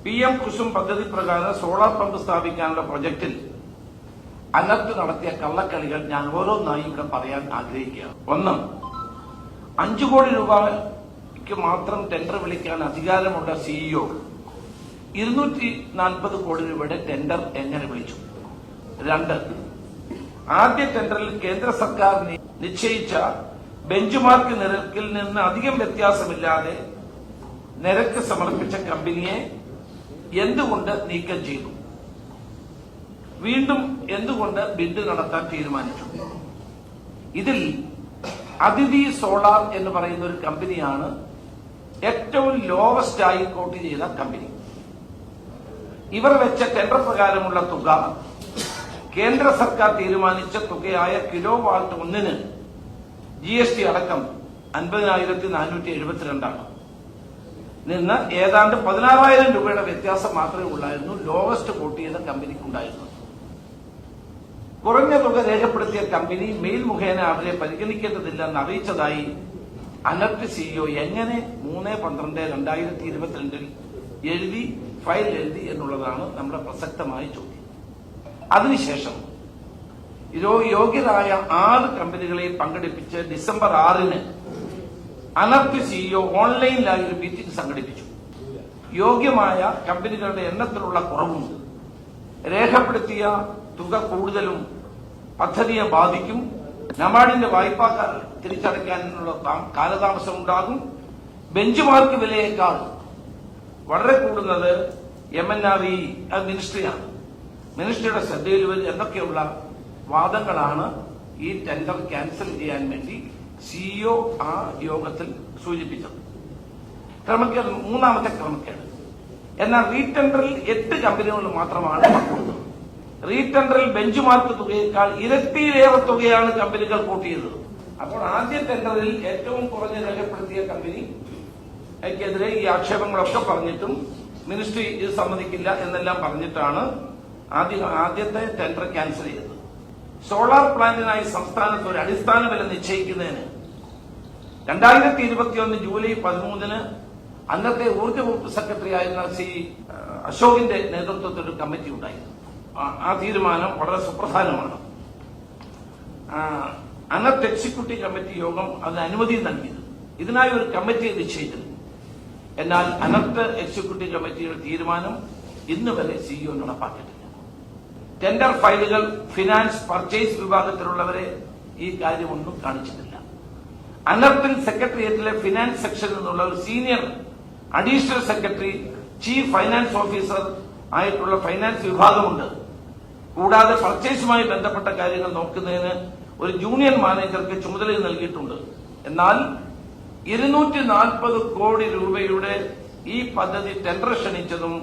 PM Kusum പദ്ധതി പ്രകാരം solar pump സ്ഥാപിക്കാനുള്ള പ്രൊജക്ടിൽ അനർട്ട് നടത്തിയ കള്ളക്കളികൾ ഞാൻ ഓരോന്നായി ഇവിടെ പറയാൻ ആഗ്രഹിക്കുകയാണ്. ഒന്ന്, 5 കോടി രൂപയ്ക്ക് മാത്രം ടെൻഡർ വിളിക്കാൻ അധികാരമുള്ള CEO 240 കോടി രൂപയുടെ ടെൻഡർ എങ്ങനെ വിളിച്ചു? 2, ആദ്യ ടെൻഡറിൽ കേന്ദ്ര സർക്കാർ നിശ്ചയിച്ച ബെഞ്ച് മാർക്ക് നിരക്കിൽ നിന്ന് അധികം വ്യത്യാസമില്ലാതെ നിരക്ക് സമർപ്പിച്ച കമ്പനിയെ എന്തുകൊണ്ട് നീക്കം ചെയ്തു? വീണ്ടും എന്തുകൊണ്ട് ബിഡ് നടത്താൻ തീരുമാനിച്ചു? ഇതിൽ അതിഥി സോളാർ എന്ന് പറയുന്ന ഒരു കമ്പനിയാണ് ഏറ്റവും ലോവസ്റ്റ് ആയി കോട്ട് ചെയ്ത കമ്പനി. ഇവർ വെച്ച ടെൻഡർ പ്രകാരമുള്ള തുക കേന്ദ്ര സർക്കാർ തീരുമാനിച്ച തുകയായ കിലോ വാട്ട് ഒന്നിന് GST അടക്കം 50,472 നിന്ന് ഏതാണ്ട് 16,000 രൂപയുടെ വ്യത്യാസം മാത്രമേ ഉള്ളായിരുന്നു ലോവസ്റ്റ് കോട്ട് ചെയ്ത കമ്പനിക്കുണ്ടായിരുന്നത്. കുറഞ്ഞ തുക രേഖപ്പെടുത്തിയ കമ്പനി മെയിൽ മുഖേന അവരെ പരിഗണിക്കേണ്ടതില്ലെന്ന് അറിയിച്ചതായി അനർട്ട് CEO എങ്ങനെ 3/12/2022 ഫയൽ എഴുതി എന്നുള്ളതാണ് നമ്മുടെ പ്രസക്തമായ ചോദ്യം. അതിനുശേഷം യോഗ്യരായ 6 കമ്പനികളെ പങ്കെടുപ്പിച്ച് ഡിസംബർ 6-ന് അനർട്ട് CEO ഓൺലൈനിലായി ഒരു മീറ്റിംഗ് സംഘടിപ്പിച്ചു. യോഗ്യമായ കമ്പനികളുടെ എണ്ണത്തിലുള്ള കുറവും രേഖപ്പെടുത്തിയ തുക കൂടുതലും പദ്ധതിയെ ബാധിക്കും, നബാർഡിന്റെ വായ്പ തിരിച്ചടയ്ക്കാനുള്ള കാലതാമസം ഉണ്ടാകും, ബെഞ്ച് മാർക്ക് വിലയേക്കാൾ വളരെ കൂടുന്നത് MNRE മിനിസ്ട്രിയാണ്, മിനിസ്ട്രിയുടെ ശ്രദ്ധയിൽ വരും എന്നൊക്കെയുള്ള വാദങ്ങളാണ് ഈ ടെൻഡർ ക്യാൻസൽ ചെയ്യാൻ വേണ്ടി CEO ആ യോഗത്തിൽ സൂചിപ്പിച്ചത്. ക്രമക്കേട്, മൂന്നാമത്തെ ക്രമക്കേട്. എന്നാൽ റീടെൻഡറിൽ 8 കമ്പനികൾ മാത്രമാണ് പങ്കെടുത്തത്. റീടെൻഡറിൽ ബെഞ്ച് മാർക്ക് തുകയേക്കാൾ ഇരട്ടിയിലേറെ തുകയാണ് കമ്പനികൾ കോട്ട് ചെയ്തത്. അപ്പോൾ ആദ്യ ടെൻഡറിൽ ഏറ്റവും കുറഞ്ഞ് രേഖപ്പെടുത്തിയ കമ്പനിക്കെതിരെ ഈ ആക്ഷേപങ്ങളൊക്കെ പറഞ്ഞിട്ടും മിനിസ്ട്രി ഇത് സമ്മതിക്കില്ല എന്നെല്ലാം പറഞ്ഞിട്ടാണ് ആദ്യത്തെ ടെൻഡർ ക്യാൻസൽ ചെയ്തത്. സോളാർ പ്ലാന്റിനായി സംസ്ഥാനത്ത് ഒരു അടിസ്ഥാന വില നിശ്ചയിക്കുന്നതിന് 2021 ജൂലൈ 13-ന് അന്നത്തെ ഊർജ്ജ വകുപ്പ് സെക്രട്ടറി ആയിരുന്ന ശ്രീ അശോകിന്റെ നേതൃത്വത്തിൽ ഒരു കമ്മിറ്റി ഉണ്ടായിരുന്നു. ആ തീരുമാനം വളരെ സുപ്രധാനമാണ്. അനർട്ട് എക്സിക്യൂട്ടീവ് കമ്മിറ്റി യോഗം അതിന് അനുമതി നൽകിയത്. ഇതിനായി ഒരു കമ്മിറ്റിയെ നിശ്ചയിച്ചത്. എന്നാൽ അനർട്ട് എക്സിക്യൂട്ടീവ് കമ്മിറ്റിയുടെ തീരുമാനം ഇന്ന് വരെ CEO നടപ്പാക്കിയിട്ടില്ല. ടെൻഡർ ഫയലുകൾ ഫിനാൻസ് പർച്ചേസ് വിഭാഗത്തിലുള്ളവരെ ഈ കാര്യമൊന്നും കാണിച്ചിട്ടില്ല. അനർട്ടിൽ സെക്രട്ടേറിയറ്റിലെ ഫിനാൻസ് സെക്ഷനിൽ നിന്നുള്ള ഒരു senior additional secretary, chief finance officer ആയിട്ടുള്ള ഫൈനാൻസ് വിഭാഗമുണ്ട്. കൂടാതെ പർച്ചേസുമായി ബന്ധപ്പെട്ട കാര്യങ്ങൾ നോക്കുന്നതിന് ഒരു ജൂനിയർ മാനേജർക്ക് ചുമതല നൽകിയിട്ടുണ്ട്. എന്നാൽ 240 കോടി രൂപയുടെ ഈ പദ്ധതി ടെൻഡർ ക്ഷണിച്ചതും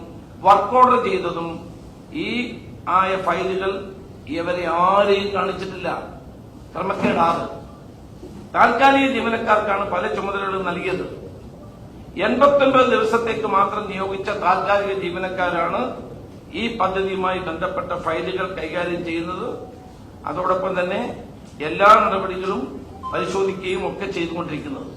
വർക്ക് ഓർഡർ ചെയ്തതും ഈ ആയ ഫയലുകൾ ഇവരെ ആരെയും കാണിച്ചിട്ടില്ല. ക്രമക്കേടാണ്. താൽക്കാലിക ജീവനക്കാർക്കാണ് പല ചുമതലകളും നൽകിയത്. 89 ദിവസത്തേക്ക് മാത്രം നിയോഗിച്ച താൽക്കാലിക ജീവനക്കാരാണ് ഈ പദ്ധതിയുമായി ബന്ധപ്പെട്ട ഫയലുകൾ കൈകാര്യം ചെയ്യുന്നത്. അതോടൊപ്പം തന്നെ എല്ലാ നടപടികളും പരിശോധിക്കുകയും ഒക്കെ ചെയ്തുകൊണ്ടിരിക്കുന്നത്.